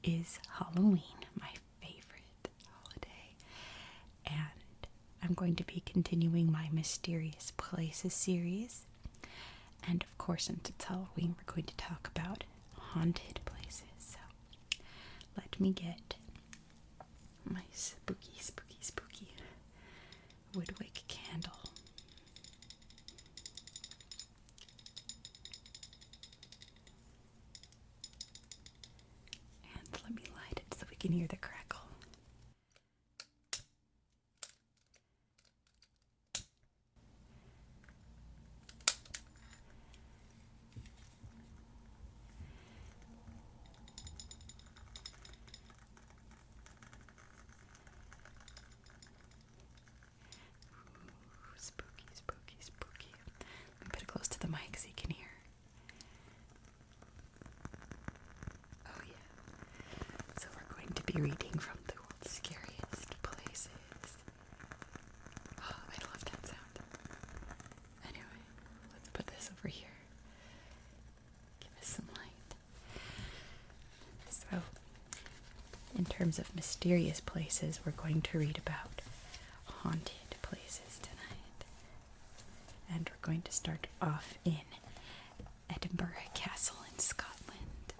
is Halloween, my favorite holiday, and I'm going to be continuing my Mysterious Places series. And of course, since it's Halloween, we're going to talk about haunted places. So let me get my spooky WoodWick candle. And let me light it so we can hear the crackle. Spooky. Let me put it close to the mic so you can hear. Oh yeah. So we're going to be reading from the world's scariest places. Oh, I love that sound. Anyway, let's put this over here. Give us some light. So, in terms of mysterious places, we're going to read about haunted places tonight. And we're going to start off in Edinburgh Castle in Scotland.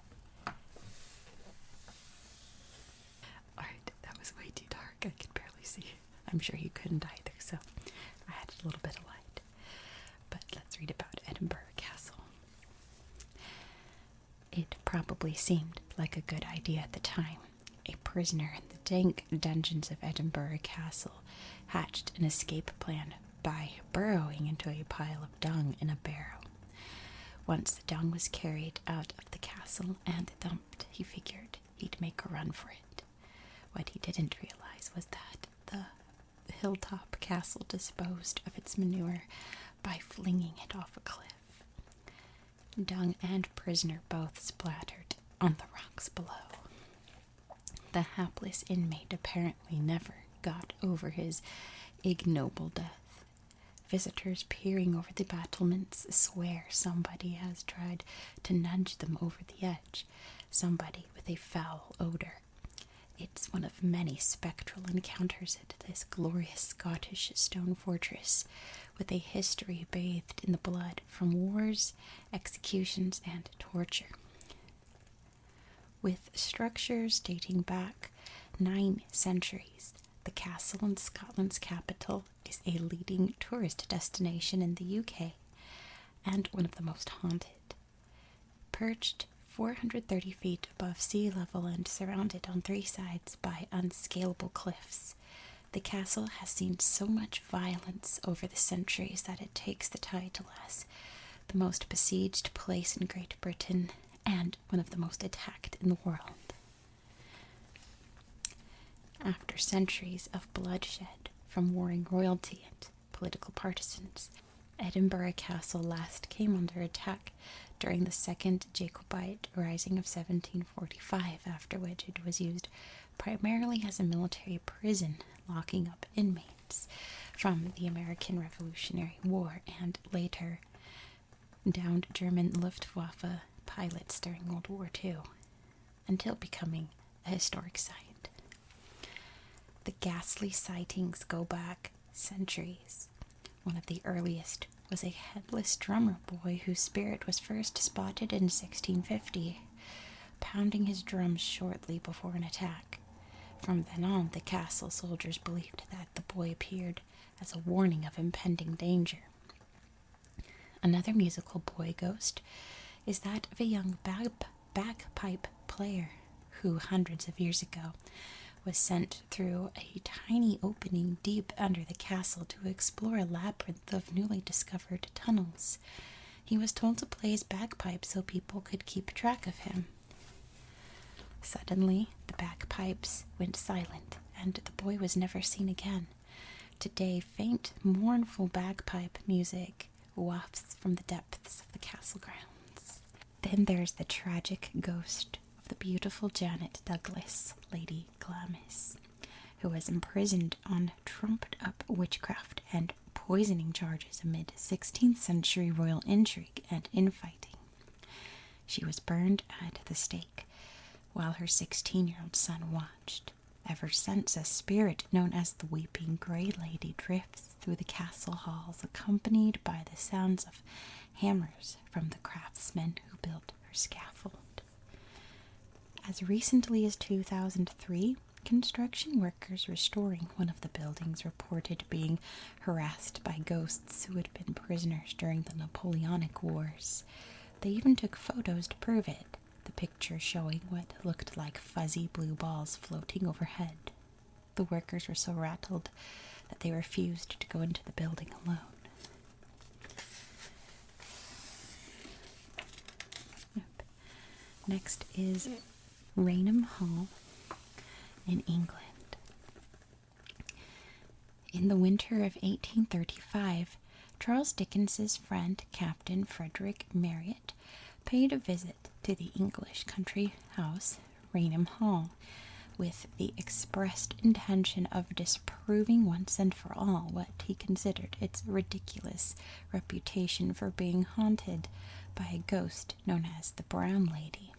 Alright, that was way too dark. I could barely see. I'm sure you couldn't either, so I had a little bit of light. But let's read about Edinburgh Castle. It probably seemed like a good idea at the time. A prisoner in the dank dungeons of Edinburgh Castle hatched an escape plan by burrowing into a pile of dung in a barrow. Once the dung was carried out of the castle and dumped, he figured he'd make a run for it. What he didn't realize was that the hilltop castle disposed of its manure by flinging it off a cliff. Dung and prisoner both splattered on the rocks below. The hapless inmate apparently never got over his ignoble death. Visitors peering over the battlements swear somebody has tried to nudge them over the edge, somebody with a foul odor. It's one of many spectral encounters at this glorious Scottish stone fortress, with a history bathed in the blood from wars, executions, and torture. With structures dating back 9 centuries, the castle in Scotland's capital is a leading tourist destination in the UK and one of the most haunted. Perched 430 feet above sea level and surrounded on 3 sides by unscalable cliffs, the castle has seen so much violence over the centuries that it takes the title as the most besieged place in Great Britain and one of the most attacked in the world. After centuries of bloodshed from warring royalty and political partisans, Edinburgh Castle last came under attack during the Second Jacobite Rising of 1745, after which it was used primarily as a military prison, locking up inmates from the American Revolutionary War and later downed German Luftwaffe pilots during World War II, until becoming a historic site. The ghastly sightings go back centuries. One of the earliest was a headless drummer boy whose spirit was first spotted in 1650, pounding his drums shortly before an attack. From then on, the castle soldiers believed that the boy appeared as a warning of impending danger. Another musical boy ghost is that of a young bagpipe player who, hundreds of years ago, was sent through a tiny opening deep under the castle to explore a labyrinth of newly discovered tunnels. He was told to play his bagpipe so people could keep track of him. Suddenly, the bagpipes went silent, and the boy was never seen again. Today, faint, mournful bagpipe music wafts from the depths of the castle grounds. Then there's the tragic ghost of the beautiful Janet Douglas, Lady Glamis, who was imprisoned on trumped-up witchcraft and poisoning charges amid 16th century royal intrigue and infighting. She was burned at the stake, while her 16-year-old son watched. Ever since, a spirit known as the Weeping Grey Lady drifts through the castle halls, accompanied by the sounds of hammers from the craftsmen who built her scaffold. As recently as 2003, construction workers restoring one of the buildings reported being harassed by ghosts who had been prisoners during the Napoleonic Wars. They even took photos to prove it, the picture showing what looked like fuzzy blue balls floating overhead. The workers were so rattled that they refused to go into the building alone. Next is Rainham Hall in England. In the winter of 1835, Charles Dickens's friend Captain Frederick Marryat paid a visit to the English country house, Rainham Hall, with the expressed intention of disproving once and for all what he considered its ridiculous reputation for being haunted by a ghost known as the Brown Lady.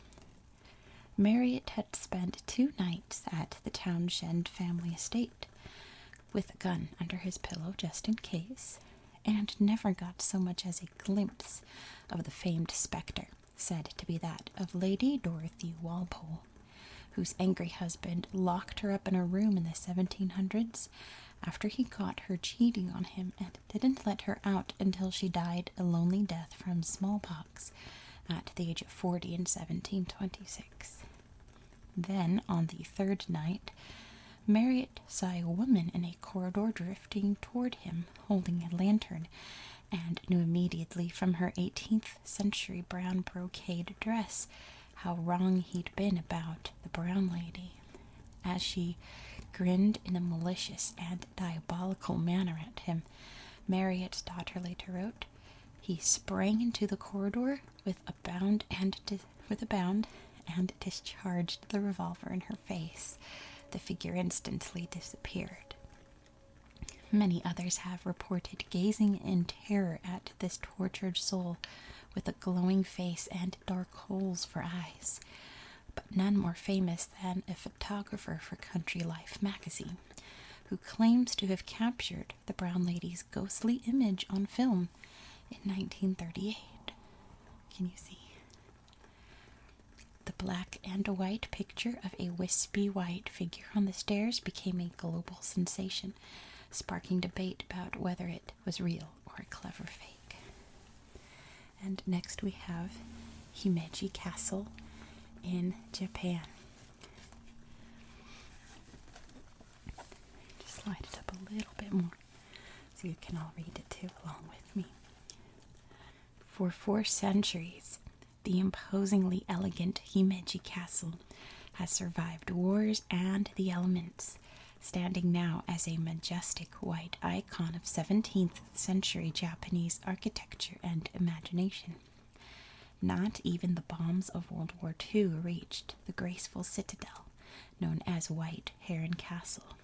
Marryat had spent 2 nights at the Townshend family estate, with a gun under his pillow just in case, and never got so much as a glimpse of the famed spectre, said to be that of Lady Dorothy Walpole, whose angry husband locked her up in a room in the 1700s after he caught her cheating on him and didn't let her out until she died a lonely death from smallpox at the age of 40 in 1726. Then, on the 3rd night, Marryat saw a woman in a corridor drifting toward him, holding a lantern, and knew immediately from her 18th century brown brocade dress how wrong he'd been about the Brown Lady. As she grinned in a malicious and diabolical manner at him, Marryat's daughter later wrote, he sprang into the corridor with a bound and discharged the revolver in her face. The figure instantly disappeared. Many others have reported gazing in terror at this tortured soul with a glowing face and dark holes for eyes, but none more famous than a photographer for Country Life magazine, who claims to have captured the Brown Lady's ghostly image on film in 1938. Can you see? The black and white picture of a wispy white figure on the stairs became a global sensation, sparking debate about whether it was real or a clever fake. And next we have Himeji Castle in Japan. Just slide it up a little bit more so you can all read it too along with me. For 4 centuries, the imposingly elegant Himeji Castle has survived wars and the elements, standing now as a majestic white icon of 17th century Japanese architecture and imagination. Not even the bombs of World War II reached the graceful citadel known as White Heron Castle.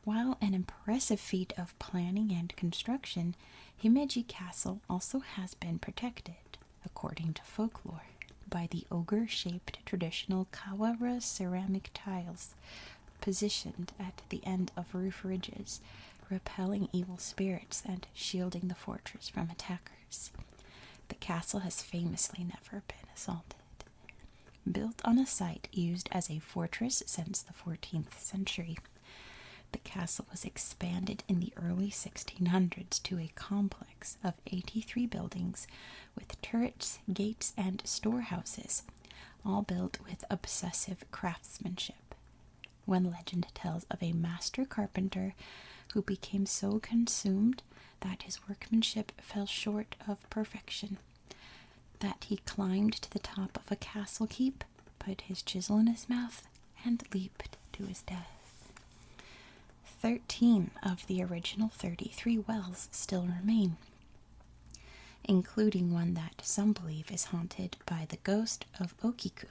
While an impressive feat of planning and construction, Himeji Castle also has been protected, according to folklore, by the ogre-shaped traditional Kawara ceramic tiles positioned at the end of roof ridges, repelling evil spirits and shielding the fortress from attackers. The castle has famously never been assaulted. Built on a site used as a fortress since the 14th century, the castle was expanded in the early 1600s to a complex of 83 buildings with turrets, gates, and storehouses, all built with obsessive craftsmanship. One legend tells of a master carpenter who became so consumed that his workmanship fell short of perfection, that he climbed to the top of a castle keep, put his chisel in his mouth, and leaped to his death. 13 of the original 33 wells still remain, including one that some believe is haunted by the ghost of Okiku,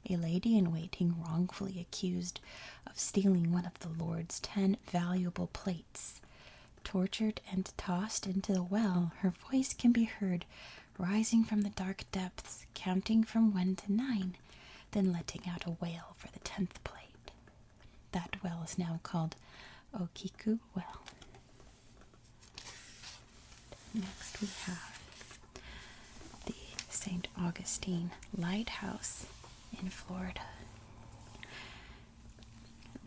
a lady-in-waiting wrongfully accused of stealing one of the Lord's 10 valuable plates. Tortured and tossed into the well, her voice can be heard rising from the dark depths, counting from 1 to 9, then letting out a wail for the 10th plate. That well is now called Okiku Well. Next we have the St. Augustine Lighthouse in Florida.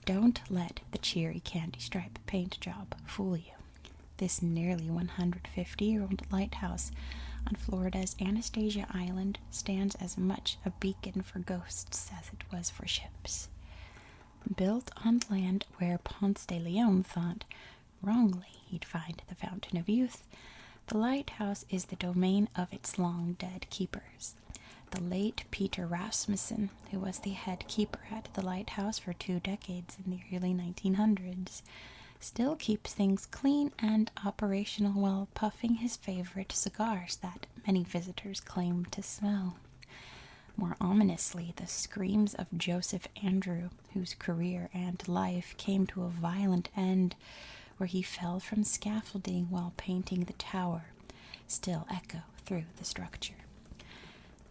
Don't let the cheery candy stripe paint job fool you. This nearly 150-year-old lighthouse on Florida's Anastasia Island stands as much a beacon for ghosts as it was for ships. Built on land where Ponce de Leon thought, wrongly, he'd find the Fountain of Youth, the lighthouse is the domain of its long-dead keepers. The late Peter Rasmussen, who was the head keeper at the lighthouse for 2 decades in the early 1900s, still keeps things clean and operational while puffing his favorite cigars that many visitors claim to smell. More ominously, the screams of Joseph Andrew, whose career and life came to a violent end, where he fell from scaffolding while painting the tower, still echo through the structure.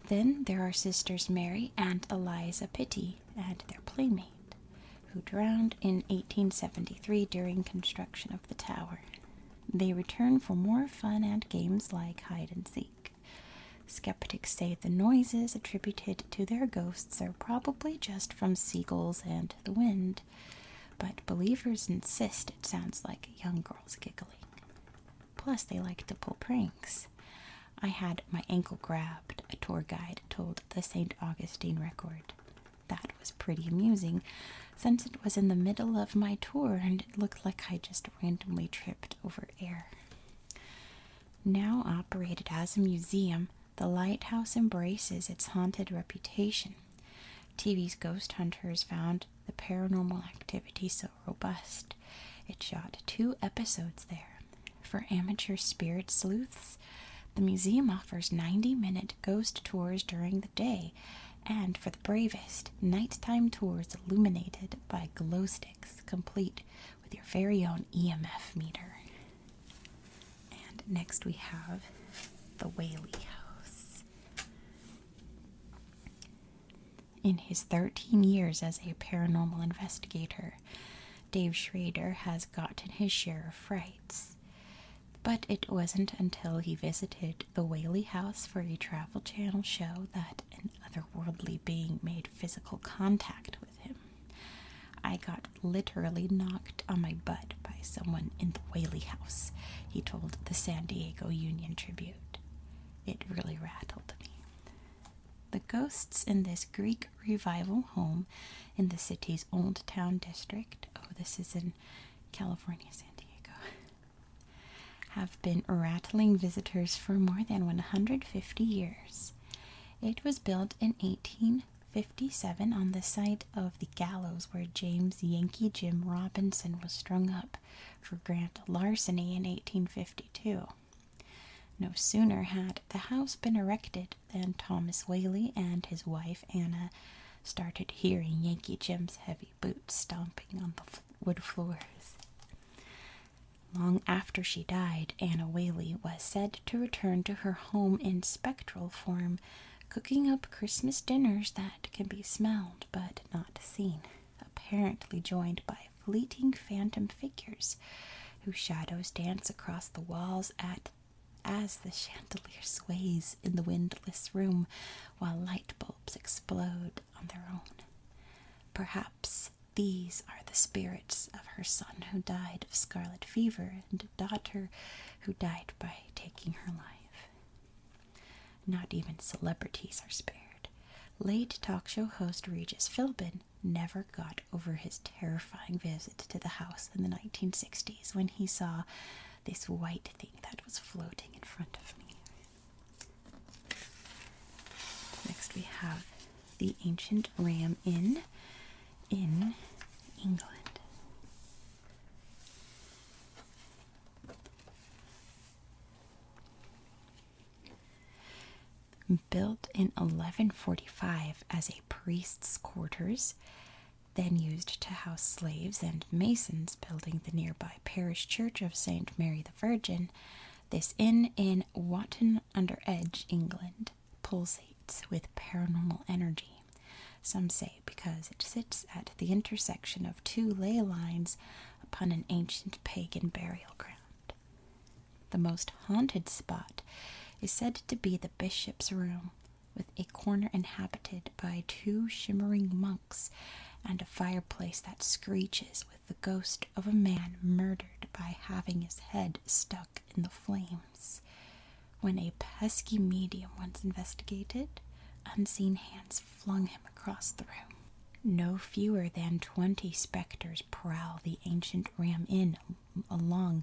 Then there are sisters Mary and Eliza Pitty and their playmate, who drowned in 1873 during construction of the tower. They return for more fun and games like hide and seek. Skeptics say the noises attributed to their ghosts are probably just from seagulls and the wind, but believers insist it sounds like young girls giggling. Plus, they like to pull pranks. I had my ankle grabbed, a tour guide told the St. Augustine Record. That was pretty amusing, since it was in the middle of my tour and it looked like I just randomly tripped over air. Now operated as a museum, the lighthouse embraces its haunted reputation. TV's Ghost Hunters found the paranormal activity so robust, it shot 2 episodes there. For amateur spirit sleuths, the museum offers 90-minute ghost tours during the day, and for the bravest, nighttime tours illuminated by glow sticks, complete with your very own EMF meter. And next we have the Whaley House. In his 13 years as a paranormal investigator, Dave Schrader has gotten his share of frights. But it wasn't until he visited the Whaley House for a Travel Channel show that an otherworldly being made physical contact with him. I got literally knocked on my butt by someone in the Whaley House, he told the San Diego Union Tribune. It really rattled me. The ghosts in this Greek revival home in the city's Old Town district, this is in California, San Diego, have been rattling visitors for more than 150 years. It was built in 1857 on the site of the gallows where James Yankee Jim Robinson was strung up for grand larceny in 1852. No sooner had the house been erected than Thomas Whaley and his wife Anna started hearing Yankee Jim's heavy boots stomping on the wood floors. Long after she died, Anna Whaley was said to return to her home in spectral form, cooking up Christmas dinners that can be smelled but not seen, apparently joined by fleeting phantom figures whose shadows dance across the walls as the chandelier sways in the windless room while light bulbs explode on their own. Perhaps these are the spirits of her son who died of scarlet fever and a daughter who died by taking her life. Not even celebrities are spared. Late talk show host Regis Philbin never got over his terrifying visit to the house in the 1960s when he saw this white thing that was floating in front of me. Next we have the Ancient Ram Inn in England. Built in 1145 as a priest's quarters, then used to house slaves and masons building the nearby parish church of St. Mary the Virgin, this inn in Watton-under-Edge, England, pulsates with paranormal energy. Some say because it sits at the intersection of two ley lines upon an ancient pagan burial ground. The most haunted spot is said to be the bishop's room, with a corner inhabited by two shimmering monks and a fireplace that screeches with the ghost of a man murdered by having his head stuck in the flames. When a pesky medium once investigated, unseen hands flung him across the room. No fewer than 20 specters prowl the ancient Ram Inn, along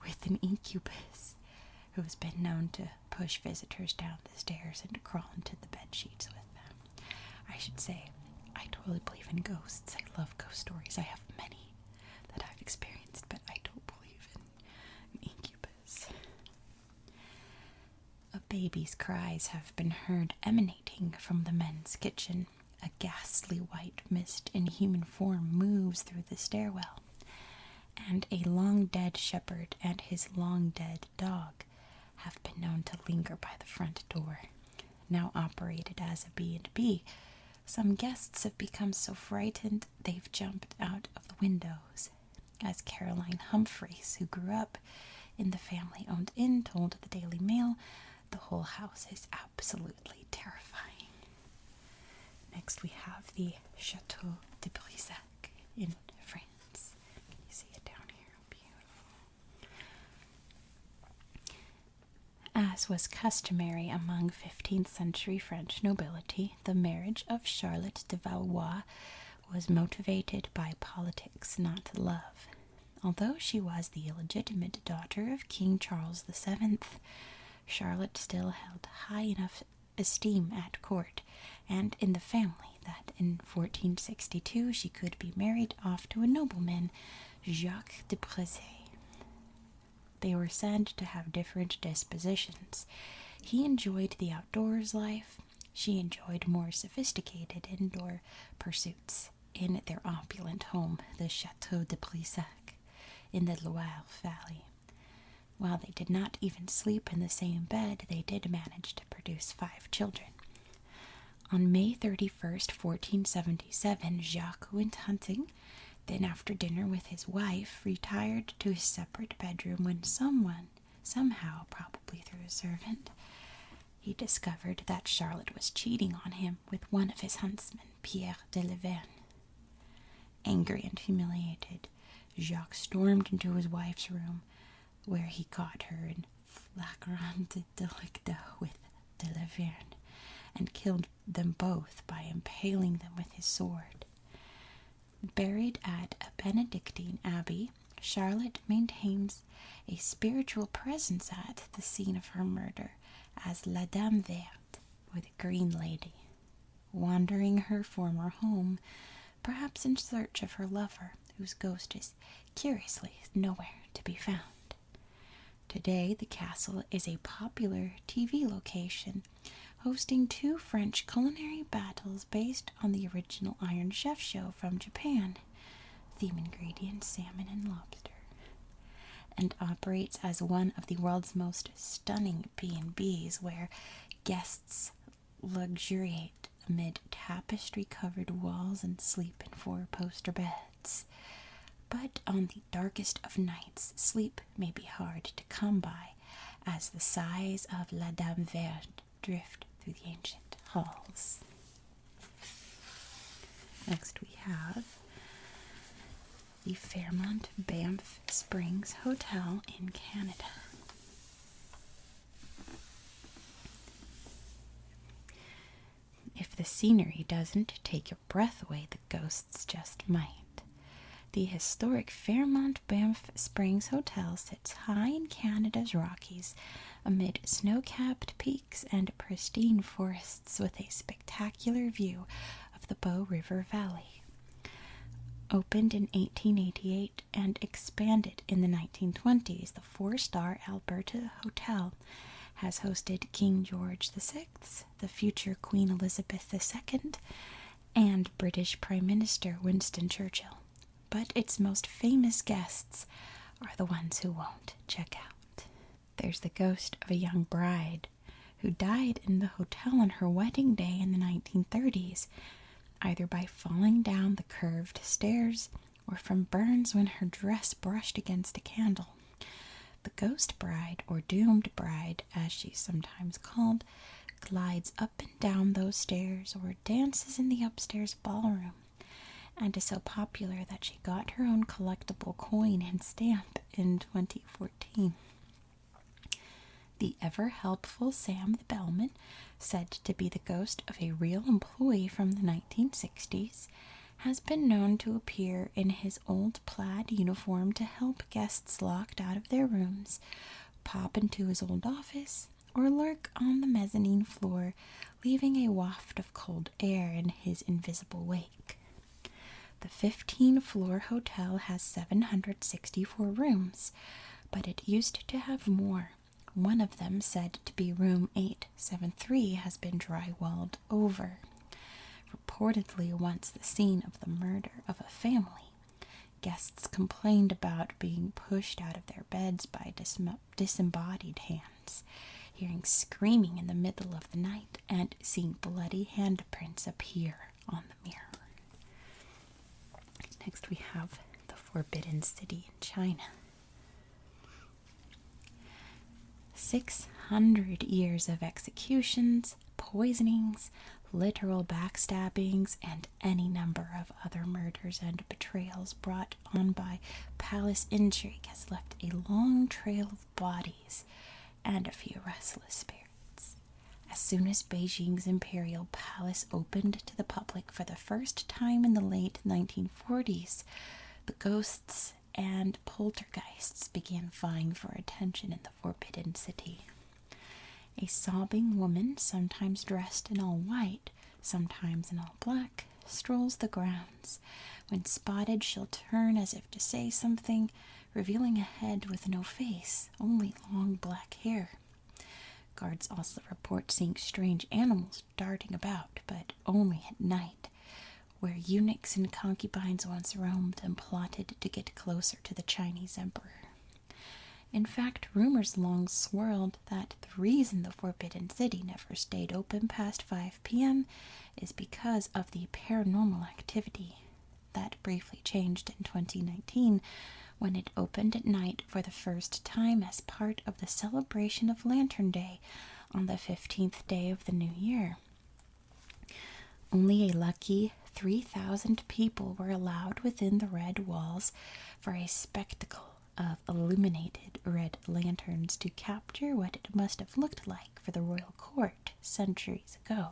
with an incubus who has been known to push visitors down the stairs and crawl into the bed sheets with them. I should say, I totally believe in ghosts. I love ghost stories. I have many that I've experienced, but I don't believe in an incubus. A baby's cries have been heard emanating from the men's kitchen. A ghastly white mist in human form moves through the stairwell, and a long-dead shepherd and his long-dead dog have been known to linger by the front door. Now operated as a B&B, some guests have become so frightened they've jumped out of the windows. As Caroline Humphreys, who grew up in the family-owned inn, told the Daily Mail, the whole house is absolutely terrifying. Next we have the Chateau de Brissac in France. Can you see it down here? Beautiful. As was customary among 15th century French nobility, the marriage of Charlotte de Valois was motivated by politics, not love. Although she was the illegitimate daughter of King Charles VII, Charlotte still held high enough esteem at court and in the family that in 1462 she could be married off to a nobleman, Jacques de Brézé. They were said to have different dispositions. He enjoyed the outdoors life, she enjoyed more sophisticated indoor pursuits in their opulent home, the Chateau de Brissac, in the Loire Valley. While they did not even sleep in the same bed, they did manage to produce 5 children. On May 31st, 1477, Jacques went hunting. Then, after dinner with his wife, retired to his separate bedroom when someone, somehow, probably through a servant, he discovered that Charlotte was cheating on him with one of his huntsmen, Pierre de Leverne. Angry and humiliated, Jacques stormed into his wife's room, where he caught her in flagrant delicto with de Leverne, and killed them both by impaling them with his sword. Buried at a Benedictine abbey, Charlotte maintains a spiritual presence at the scene of her murder as La Dame Verte, or the Green Lady, wandering her former home, perhaps in search of her lover, whose ghost is curiously nowhere to be found. Today, the castle is a popular TV location, hosting 2 French culinary battles based on the original Iron Chef show from Japan, theme ingredients salmon and lobster, and operates as one of the world's most stunning B&Bs, where guests luxuriate amid tapestry-covered walls and sleep in 4-poster beds. But on the darkest of nights, sleep may be hard to come by, as the sighs of La Dame Verte drift through the ancient halls. Next we have the Fairmont Banff Springs Hotel in Canada. If the scenery doesn't take your breath away, the ghosts just might. The historic Fairmont Banff Springs Hotel sits high in Canada's Rockies, amid snow-capped peaks and pristine forests, with a spectacular view of the Bow River Valley. Opened in 1888 and expanded in the 1920s, the 4-star Alberta Hotel has hosted King George VI, the future Queen Elizabeth II, and British Prime Minister Winston Churchill. But its most famous guests are the ones who won't check out. There's the ghost of a young bride who died in the hotel on her wedding day in the 1930s, either by falling down the curved stairs or from burns when her dress brushed against a candle. The ghost bride, or doomed bride, as she's sometimes called, glides up and down those stairs or dances in the upstairs ballroom, and is so popular that she got her own collectible coin and stamp in 2014. The ever-helpful Sam the Bellman, said to be the ghost of a real employee from the 1960s, has been known to appear in his old plaid uniform to help guests locked out of their rooms, pop into his old office, or lurk on the mezzanine floor, leaving a waft of cold air in his invisible wake. The 15-floor hotel has 764 rooms, but it used to have more. One of them, said to be room 873, has been drywalled over. Reportedly once the scene of the murder of a family, guests complained about being pushed out of their beds by disembodied hands, hearing screaming in the middle of the night, and seeing bloody handprints appear on the mirror. Next we have the Forbidden City in China. 600 years of executions, poisonings, literal backstabbings, and any number of other murders and betrayals brought on by palace intrigue has left a long trail of bodies and a few restless spirits. As soon as Beijing's imperial palace opened to the public for the first time in the late 1940s, the ghosts and poltergeists began vying for attention in the Forbidden City. A sobbing woman, sometimes dressed in all white, sometimes in all black, strolls the grounds. When spotted, she'll turn as if to say something, revealing a head with no face, only long black hair. Guards also report seeing strange animals darting about, but only at night, where eunuchs and concubines once roamed and plotted to get closer to the Chinese emperor. In fact, rumors long swirled that the reason the Forbidden City never stayed open past 5 p.m. is because of the paranormal activity. That briefly changed in 2019 when it opened at night for the first time as part of the celebration of Lantern Day on the 15th day of the new year. Only a lucky 3,000 people were allowed within the red walls for a spectacle of illuminated red lanterns to capture what it must have looked like for the royal court centuries ago.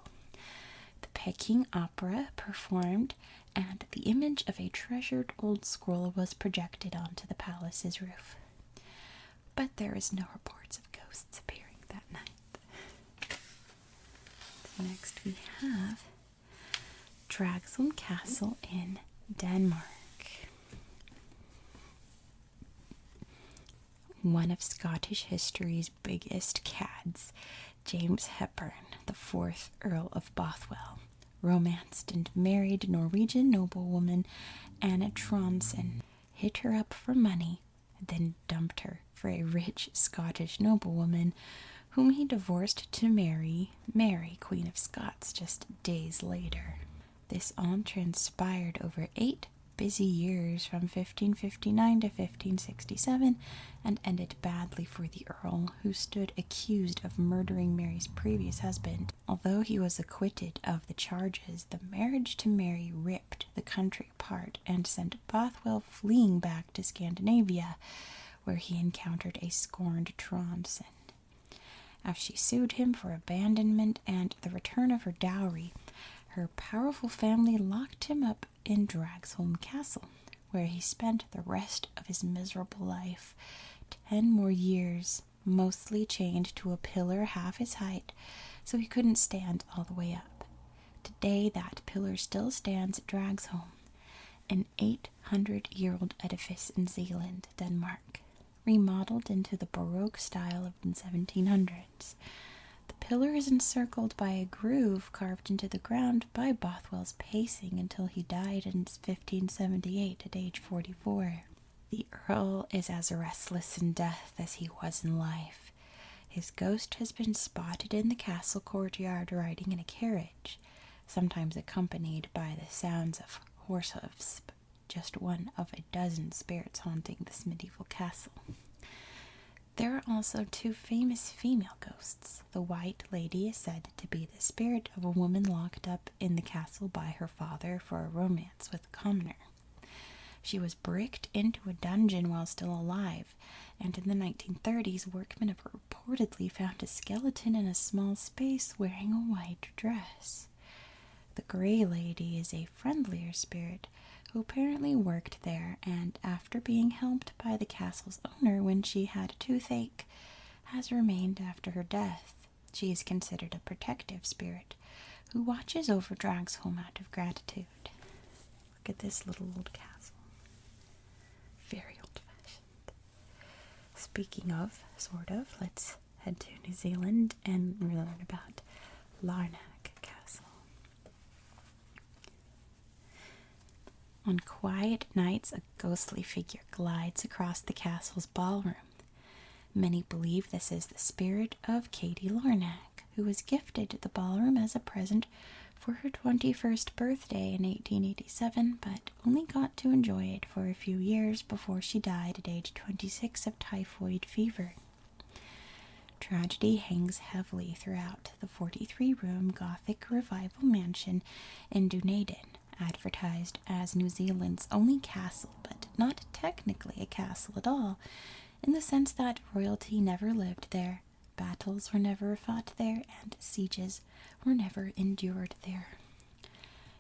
The Peking Opera performed, and the image of a treasured old scroll was projected onto the palace's roof. But there is no reports of ghosts appearing that night. Next we have Dragsholm Castle in Denmark. One of Scottish history's biggest cads, James Hepburn, the 4th Earl of Bothwell, romanced and married Norwegian noblewoman Anna Tronson, hit her up for money, then dumped her for a rich Scottish noblewoman whom he divorced to marry Mary, Queen of Scots, just days later. This all transpired over 8 busy years from 1559 to 1567 and ended badly for the Earl, who stood accused of murdering Mary's previous husband. Although he was acquitted of the charges, the marriage to Mary ripped the country apart and sent Bothwell fleeing back to Scandinavia, where he encountered a scorned Tronson. As she sued him for abandonment and the return of her dowry, her powerful family locked him up in Dragsholm Castle, where he spent the rest of his miserable life, 10 more years, mostly chained to a pillar half his height, so he couldn't stand all the way up. Today that pillar still stands at Dragsholm, an 800-year-old edifice in Zealand, Denmark, remodeled into the Baroque style of the 1700s. The pillar is encircled by a groove carved into the ground by Bothwell's pacing until he died in 1578 at age 44. The Earl is as restless in death as he was in life. His ghost has been spotted in the castle courtyard riding in a carriage. sometimes accompanied by the sounds of horse hoofs, just one of a dozen spirits haunting this medieval castle. There are also two famous female ghosts. The White Lady is said to be the spirit of a woman locked up in the castle by her father for a romance with a commoner. She was bricked into a dungeon while still alive, and in the 1930s, workmen have reportedly found a skeleton in a small space wearing a white dress. The Grey Lady is a friendlier spirit who apparently worked there, and after being helped by the castle's owner when she had a toothache, has remained after her death. She is considered a protective spirit who watches over Dragsholm out of gratitude. Look at this little old castle. Very old-fashioned. Speaking of, sort of, let's head to New Zealand and learn about Larnach Castle. On quiet nights, a ghostly figure glides across the castle's ballroom. Many believe this is the spirit of Katie Larnach, who was gifted the ballroom as a present for her 21st birthday in 1887, but only got to enjoy it for a few years before she died at age 26 of typhoid fever. Tragedy hangs heavily throughout the 43-room Gothic Revival mansion in Dunedin, advertised as New Zealand's only castle, but not technically a castle at all, in the sense that royalty never lived there, battles were never fought there, and sieges were never endured there.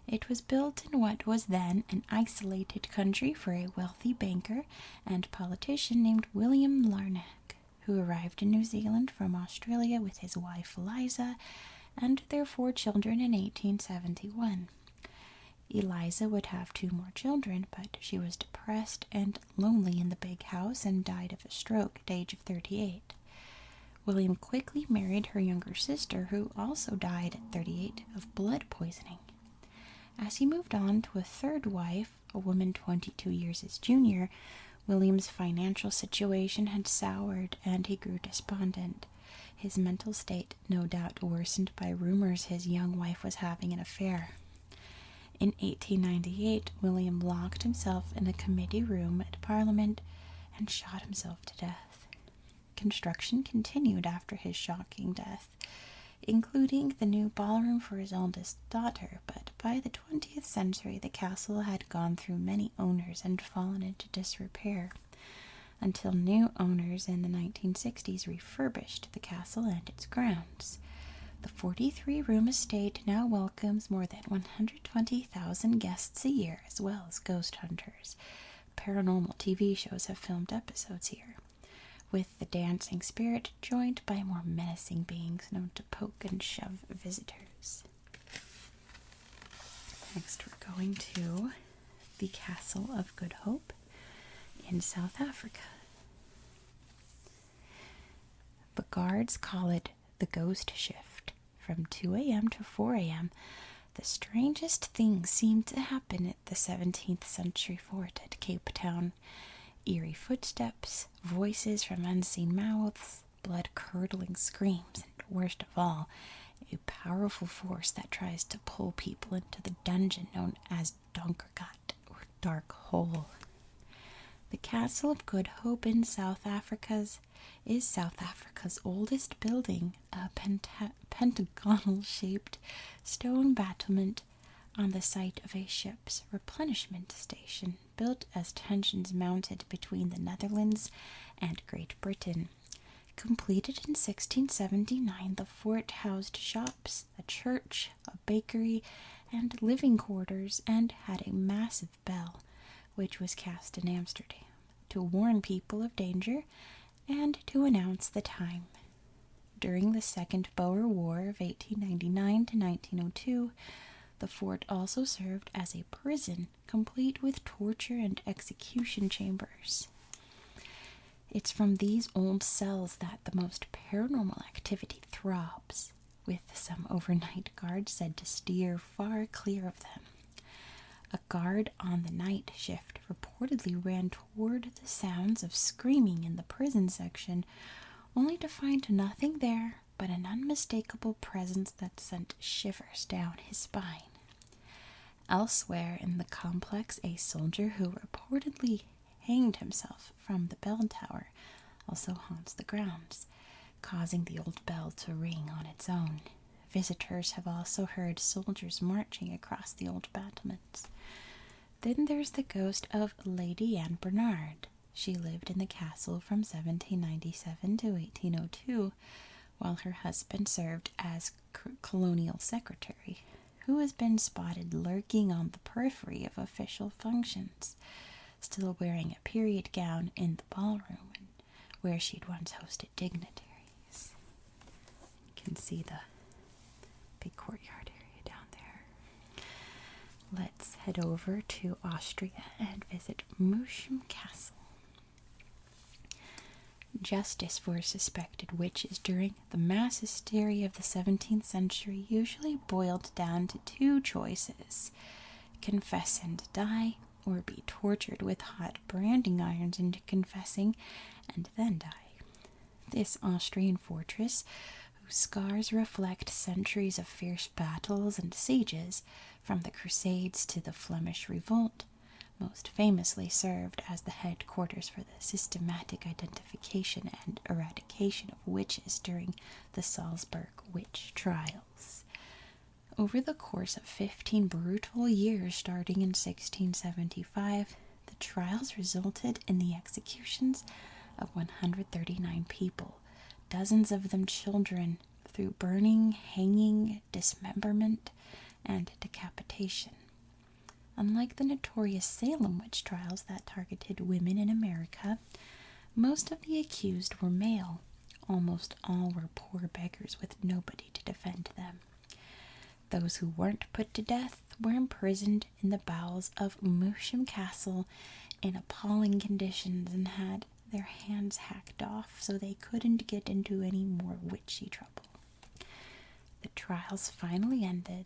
It was built in what was then an isolated country for a wealthy banker and politician named William Larnach, who arrived in New Zealand from Australia with his wife Eliza and their 4 children in 1871. Eliza would have 2 more children, but she was depressed and lonely in the big house and died of a stroke at age of 38. William quickly married her younger sister, who also died at 38 of blood poisoning. As he moved on to a 3rd wife, a woman 22 years his junior, William's financial situation had soured and he grew despondent. His mental state no doubt worsened by rumors his young wife was having an affair. In 1898, William locked himself in a committee room at Parliament and shot himself to death. Construction continued after his shocking death, including the new ballroom for his oldest daughter, but by the 20th century the castle had gone through many owners and fallen into disrepair, until new owners in the 1960s refurbished the castle and its grounds. The 43-room estate now welcomes more than 120,000 guests a year, as well as ghost hunters. Paranormal TV shows have filmed episodes here, with the dancing spirit joined by more menacing beings known to poke and shove visitors. Next, we're going to the Castle of Good Hope in South Africa. The guards call it the ghost shift. From 2 a.m. to 4 a.m., the strangest things seem to happen at the 17th century fort at Cape Town. Eerie footsteps, voices from unseen mouths, blood-curdling screams, and worst of all, a powerful force that tries to pull people into the dungeon known as Donkergat, or Dark Hole. The Castle of Good Hope in South Africa's oldest building, a pentagonal-shaped stone battlement on the site of a ship's replenishment station, built as tensions mounted between the Netherlands and Great Britain. Completed in 1679, the fort housed shops, a church, a bakery, and living quarters, and had a massive bell, which was cast in Amsterdam, to warn people of danger and to announce the time. During the Second Boer War of 1899 to 1902, the fort also served as a prison, complete with torture and execution chambers. It's from these old cells that the most paranormal activity throbs, with some overnight guards said to steer far clear of them. A guard on the night shift reportedly ran toward the sounds of screaming in the prison section, only to find nothing there but an unmistakable presence that sent shivers down his spine. Elsewhere in the complex, a soldier who reportedly hanged himself from the bell tower also haunts the grounds, causing the old bell to ring on its own. Visitors have also heard soldiers marching across the old battlements. Then there's the ghost of Lady Anne Bernard. She lived in the castle from 1797 to 1802, while her husband served as colonial secretary, who has been spotted lurking on the periphery of official functions, still wearing a period gown in the ballroom, where she'd once hosted dignitaries. You can see the big courtyard area down there. Let's head over to Austria and visit Moosham Castle. Justice for suspected witches during the mass hysteria of the 17th century usually boiled down to two choices: confess and die, or be tortured with hot branding irons into confessing and then die. This Austrian fortress, whose scars reflect centuries of fierce battles and sieges, from the Crusades to the Flemish Revolt, most famously served as the headquarters for the systematic identification and eradication of witches during the Salzburg witch trials. Over the course of 15 brutal years starting in 1675, the trials resulted in the executions of 139 people, dozens of them children, through burning, hanging, dismemberment, and decapitation. Unlike the notorious Salem witch trials that targeted women in America, most of the accused were male. Almost all were poor beggars with nobody to defend them. Those who weren't put to death were imprisoned in the bowels of Moosham Castle in appalling conditions and had their hands hacked off so they couldn't get into any more witchy trouble. The trials finally ended,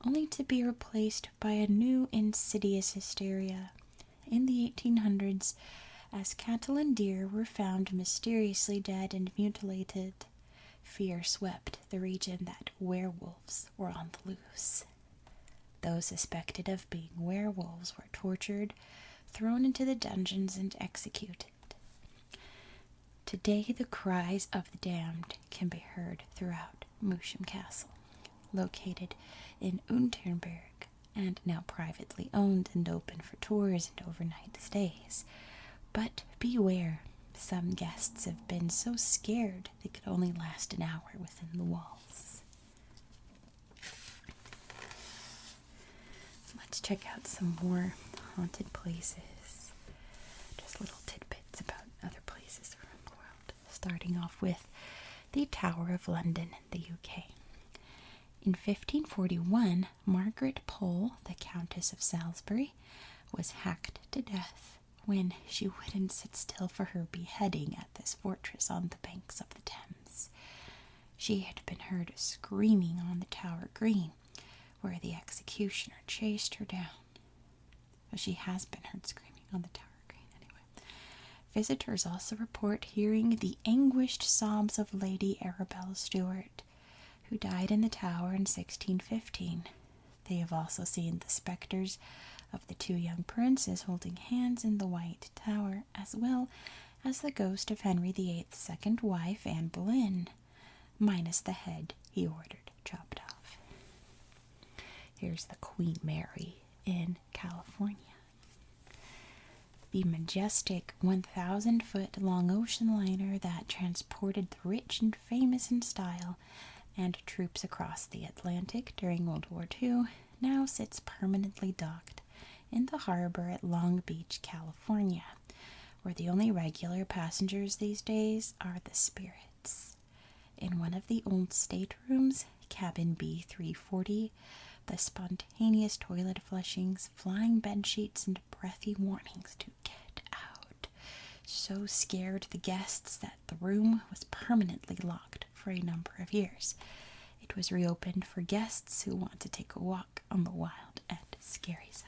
only to be replaced by a new insidious hysteria. In the 1800s, as cattle and deer were found mysteriously dead and mutilated, fear swept the region that werewolves were on the loose. Those suspected of being werewolves were tortured, thrown into the dungeons, and executed. Today, the cries of the damned can be heard throughout Moosham Castle, located in Unterberg, and now privately owned and open for tours and overnight stays. But beware, some guests have been so scared they could only last an hour within the walls. Let's check out some more haunted places. Just little tidbits about other places around the world. Starting off with the Tower of London in the UK. In 1541, Margaret Pole, the Countess of Salisbury, was hacked to death when she wouldn't sit still for her beheading at this fortress on the banks of the Thames. She had been heard screaming on the Tower Green, where the executioner chased her down. Well, she has been heard screaming on the Tower Green anyway. Visitors also report hearing the anguished sobs of Lady Arabella Stuart, who died in the tower in 1615. They have also seen the specters of the two young princes holding hands in the White Tower, as well as the ghost of Henry VIII's second wife, Anne Boleyn, minus the head he ordered chopped off. Here's the Queen Mary in California. The majestic 1,000-foot-long ocean liner that transported the rich and famous in style and troops across the Atlantic during World War II now sits permanently docked in the harbor at Long Beach, California, where the only regular passengers these days are the spirits. In one of the old staterooms, cabin B340, the spontaneous toilet flushings, flying bedsheets, and breathy warnings to get out so scared the guests that the room was permanently locked for a number of years. It was reopened for guests who want to take a walk on the wild and scary side.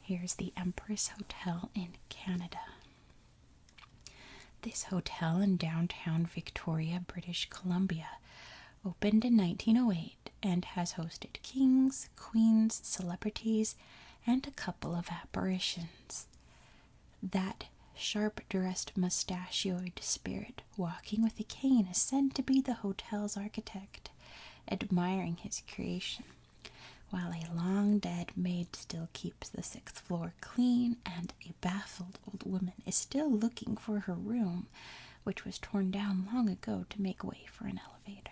Here's the Empress Hotel in Canada. This hotel in downtown Victoria, British Columbia, opened in 1908 and has hosted kings, queens, celebrities, and a couple of apparitions. That sharp-dressed, mustachioed spirit walking with a cane is said to be the hotel's architect, admiring his creation, while a long-dead maid still keeps the 6th floor clean and a baffled old woman is still looking for her room, which was torn down long ago to make way for an elevator.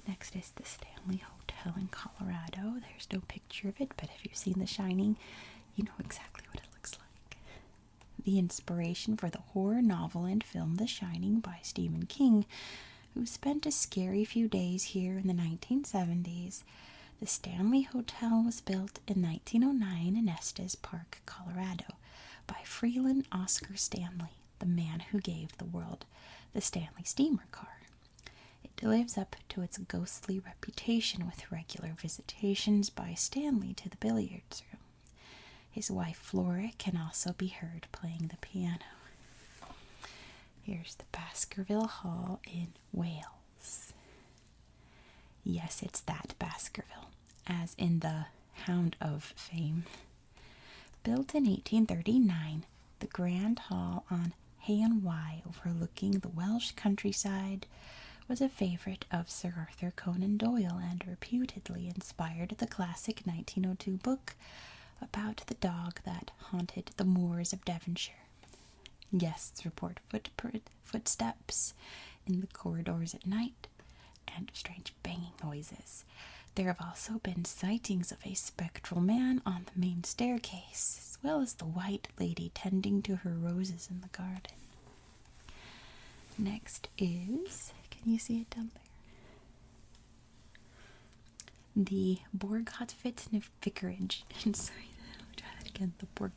Next is the Stanley Hotel in Colorado. There's no picture of it, but if you've seen The Shining, you know exactly what it looks like. The inspiration for the horror novel and film The Shining by Stephen King, who spent a scary few days here in the 1970s. The Stanley Hotel was built in 1909 in Estes Park, Colorado, by Freeland Oscar Stanley, the man who gave the world the Stanley steamer car. It lives up to its ghostly reputation with regular visitations by Stanley to the billiards room. His wife Flora can also be heard playing the piano. Here's the Baskerville Hall in Wales. Yes, it's that Baskerville, as in the Hound of Fame. Built in 1839, the Grand Hall on Hay-on Wye overlooking the Welsh countryside was a favorite of Sir Arthur Conan Doyle and reputedly inspired the classic 1902 book about the dog that haunted the moors of Devonshire. Guests report footsteps in the corridors at night and strange banging noises. There have also been sightings of a spectral man on the main staircase, as well as the White Lady tending to her roses in the garden. Next is, can you see it down there? The Borgvatnet Vicarage in Sweden. Let me try that again. The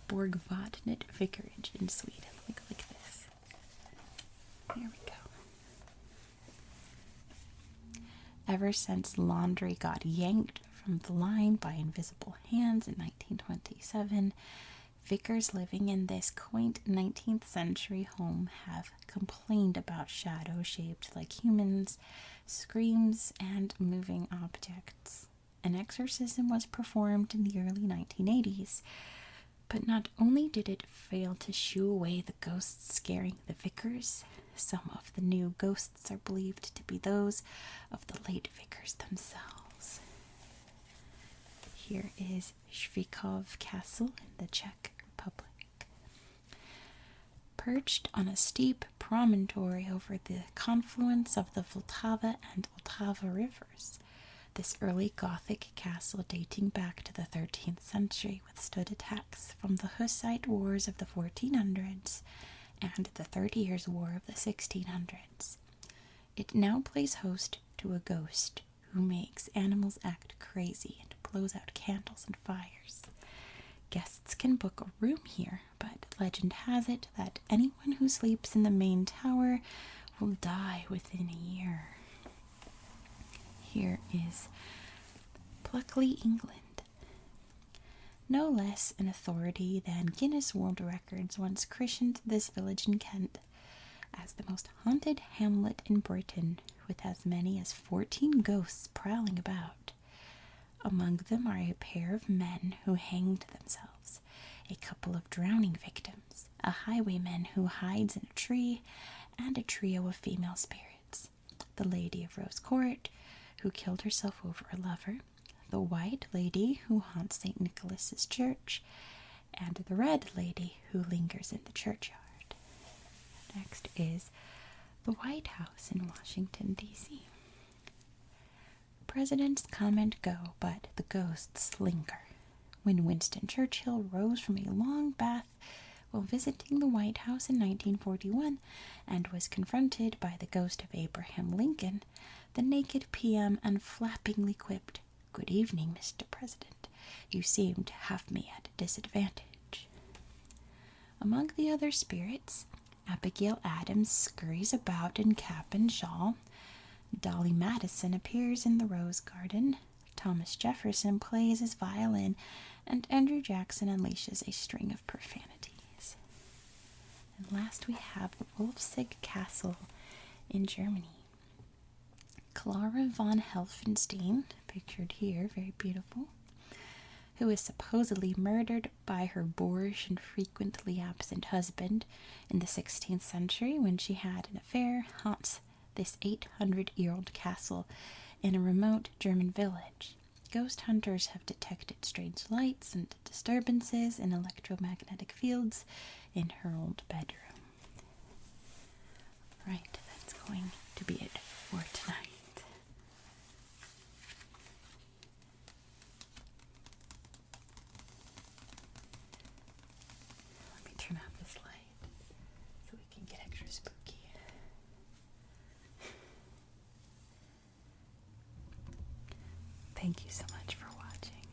Borgvatnet Vicarage in Sweden. Like this. There we go. Ever since laundry got yanked from the line by invisible hands in 1927, vicars living in this quaint 19th century home have complained about shadows shaped like humans, screams, and moving objects. An exorcism was performed in the early 1980s, but not only did it fail to shoo away the ghosts scaring the vicars, some of the new ghosts are believed to be those of the late vicars themselves. Here is Zwickov Castle in the Czech Republic. Perched on a steep promontory over the confluence of the Vltava and Vltava rivers, this early Gothic castle dating back to the 13th century withstood attacks from the Hussite wars of the 1400s and the 30 Years' War of the 1600s. It now plays host to a ghost who makes animals act crazy and blows out candles and fires. Guests can book a room here, but legend has it that anyone who sleeps in the main tower will die within a year. Here is Pluckley, England. No less an authority than Guinness World Records once christened this village in Kent as the most haunted hamlet in Britain, with as many as 14 ghosts prowling about. Among them are a pair of men who hanged themselves, a couple of drowning victims, a highwayman who hides in a tree, and a trio of female spirits. The Lady of Rose Court, who killed herself over a lover, the White Lady, who haunts St. Nicholas's Church, and the Red Lady, who lingers in the churchyard. Next is the White House in Washington, D.C. Presidents come and go, but the ghosts linger. When Winston Churchill rose from a long bath while visiting the White House in 1941 and was confronted by the ghost of Abraham Lincoln, the naked PM unflappingly quipped, "Good evening, Mr. President. You seem to have me at a disadvantage." Among the other spirits, Abigail Adams scurries about in cap and shawl, Dolly Madison appears in the Rose Garden, Thomas Jefferson plays his violin, and Andrew Jackson unleashes a string of profanities. And last we have Wolfsick Castle in Germany. Clara von Helfenstein, pictured here, very beautiful, who is supposedly murdered by her boorish and frequently absent husband in the 16th century when she had an affair, haunts this 800-year-old castle in a remote German village. Ghost hunters have detected strange lights and disturbances in electromagnetic fields in her old bedroom. Right, that's going to be it for tonight. Let me turn off this light so we can get extra spooky. Thank you so much for watching.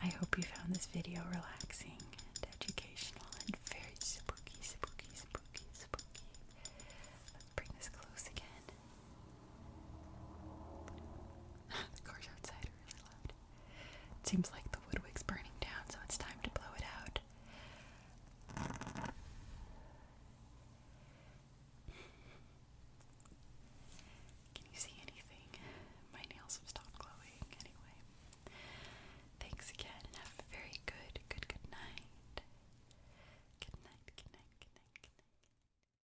I hope you found this video relaxing and educational and very spooky, spooky, spooky, spooky. Let's bring this close again. The cars outside are really loud. It seems like